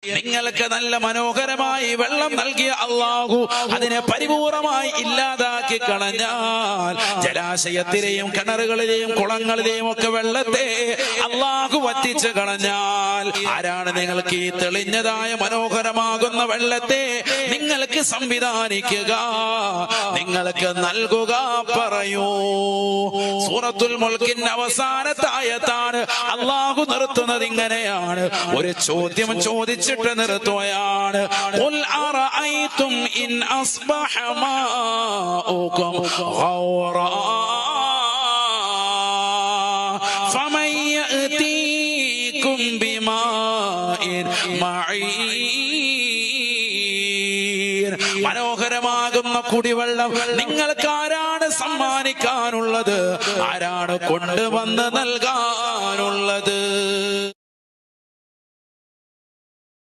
നിങ്ങൾക്ക് നല്ല മനോഹരമായി വെള്ളം നൽകിയ അല്ലാഹു അതിനെ പരിപൂർണമായി ഇല്ലാതാക്കി കളഞ്ഞാൽ, ജലാശയത്തിലെയും കിണറുകളിലെയും കുളങ്ങളിലെയും ഒക്കെ വെള്ളത്തെ അല്ലാഹു വറ്റിച്ച് കളഞ്ഞാൽ, ആരാണ് നിങ്ങൾക്ക് ഈ തെളിഞ്ഞതായ മനോഹരമാകുന്ന വെള്ളത്തെ നിങ്ങൾക്ക് സംവിധാനിക്കുക, നിങ്ങൾക്ക് നൽകുക? പറയൂ. സൂറത്തുൽ മുൽക്കിന്റെ അവസാനത്തെ ആയത്താണ്. അല്ലാഹു നിർത്തുന്നത് ഇങ്ങനെയാണ്. ഒരു ചോദ്യം ചോദിച്ചിട്ട് നിർത്തുകയാണ്. ഖുൽ അറഅയ്തും ഇൻ അസ്ബഹ മാഉകും ഗൗറാ ഫമൻ യഅതീകും ബിമാഇൻ മഈൻ. മനോഹരമാകുന്ന കുടിവെള്ളം നിങ്ങൾക്ക് ആരാണ് സമ്മാനിക്കാനുള്ളത്? ആരാണ് കൊണ്ടുവന്ന് നൽകാനുള്ളത്?